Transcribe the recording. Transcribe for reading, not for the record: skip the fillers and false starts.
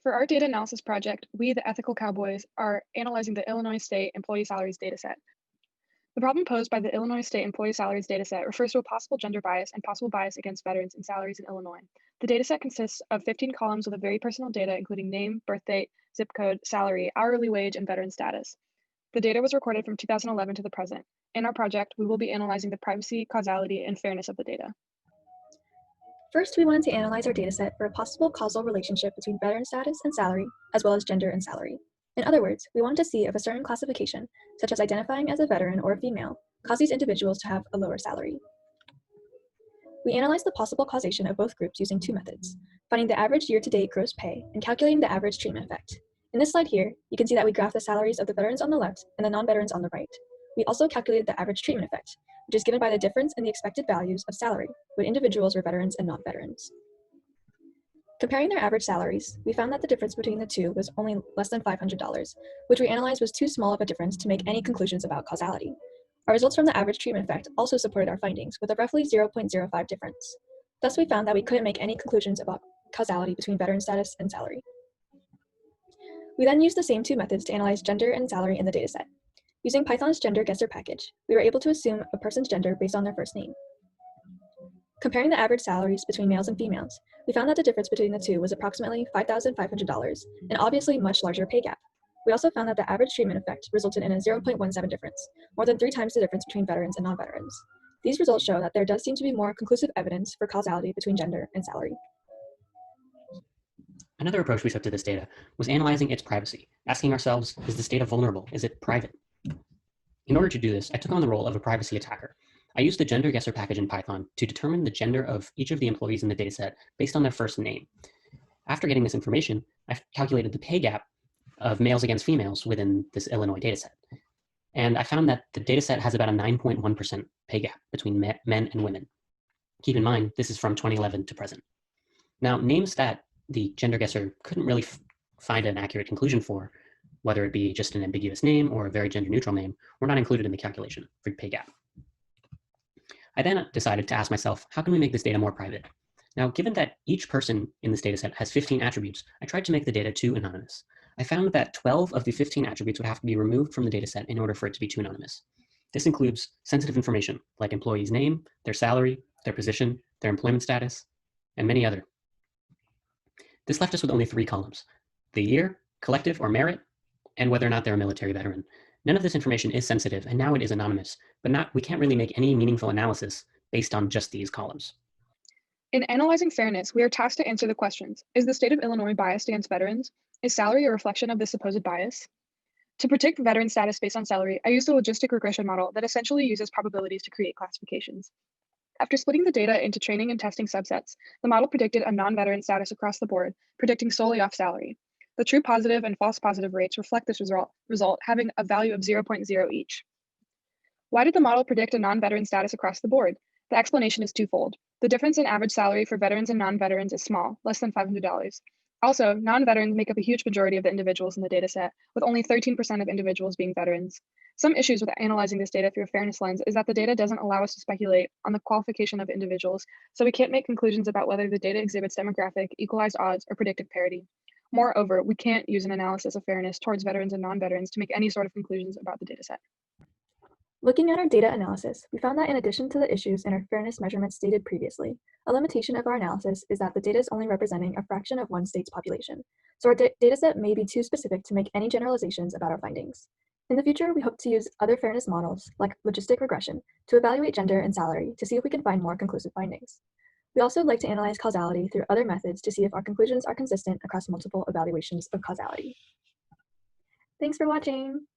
For our data analysis project, we, the Ethical Cowboys, are analyzing the Illinois State Employee Salaries dataset. The problem posed by the Illinois State Employee Salaries dataset refers to a possible gender bias and possible bias against veterans in salaries in Illinois. The dataset consists of 15 columns with very personal data, including name, birth date, zip code, salary, hourly wage, and veteran status. The data was recorded from 2011 to the present. In our project, we will be analyzing the privacy, causality, and fairness of the data. First, we wanted to analyze our dataset for a possible causal relationship between veteran status and salary, as well as gender and salary. In other words, we wanted to see if a certain classification, such as identifying as a veteran or a female, caused these individuals to have a lower salary. We analyzed the possible causation of both groups using two methods, finding the average year-to-date gross pay and calculating the average treatment effect. In this slide here, you can see that we graphed the salaries of the veterans on the left and the non-veterans on the right. We also calculated the average treatment effect, which is given by the difference in the expected values of salary when individuals were veterans and non-veterans. Comparing their average salaries, we found that the difference between the two was only less than $500, which we analyzed was too small of a difference to make any conclusions about causality. Our results from the average treatment effect also supported our findings with a roughly 0.05 difference. Thus, we found that we couldn't make any conclusions about causality between veteran status and salary. We then used the same two methods to analyze gender and salary in the dataset. Using Python's gender guesser package, we were able to assume a person's gender based on their first name. Comparing the average salaries between males and females, we found that the difference between the two was approximately $5,500, an obviously much larger pay gap. We also found that the average treatment effect resulted in a 0.17 difference, more than 3 times the difference between veterans and non-veterans. These results show that there does seem to be more conclusive evidence for causality between gender and salary. Another approach we took to this data was analyzing its privacy, asking ourselves, is this data vulnerable? Is it private? In order to do this, I took on the role of a privacy attacker. I used the gender guesser package in Python to determine the gender of each of the employees in the dataset based on their first name. After getting this information, I calculated the pay gap of males against females within this Illinois dataset. And I found that the dataset has about a 9.1% pay gap between men and women. Keep in mind, this is from 2011 to present. Now, names that the gender guesser couldn't really find an accurate conclusion for, whether it be just an ambiguous name or a very gender neutral name, were not included in the calculation for pay gap. I then decided to ask myself, how can we make this data more private? Now, given that each person in this dataset has 15 attributes, I tried to make the data too anonymous. I found that 12 of the 15 attributes would have to be removed from the dataset in order for it to be too anonymous. This includes sensitive information like employee's name, their salary, their position, their employment status, and many other. This left us with only 3 columns: the year, collective or merit, and whether or not they're a military veteran. None of this information is sensitive, and now it is anonymous, but we can't really make any meaningful analysis based on just these columns. In analyzing fairness, we are tasked to answer the questions: is the state of Illinois biased against veterans? Is salary a reflection of this supposed bias? To predict veteran status based on salary, I used a logistic regression model that essentially uses probabilities to create classifications. After splitting the data into training and testing subsets, the model predicted a non-veteran status across the board, predicting solely off salary. The true positive and false positive rates reflect this result, having a value of 0.0 each. Why did the model predict a non-veteran status across the board? The explanation is twofold. The difference in average salary for veterans and non-veterans is small, less than $500. Also, non-veterans make up a huge majority of the individuals in the dataset, with only 13% of individuals being veterans. Some issues with analyzing this data through a fairness lens is that the data doesn't allow us to speculate on the qualification of individuals, so we can't make conclusions about whether the data exhibits demographic, equalized odds, or predictive parity. Moreover, we can't use an analysis of fairness towards veterans and non-veterans to make any sort of conclusions about the dataset. Looking at our data analysis, we found that in addition to the issues in our fairness measurements stated previously, a limitation of our analysis is that the data is only representing a fraction of one state's population, so our dataset may be too specific to make any generalizations about our findings. In the future, we hope to use other fairness models, like logistic regression, to evaluate gender and salary to see if we can find more conclusive findings. We also like to analyze causality through other methods to see if our conclusions are consistent across multiple evaluations of causality. Thanks for watching!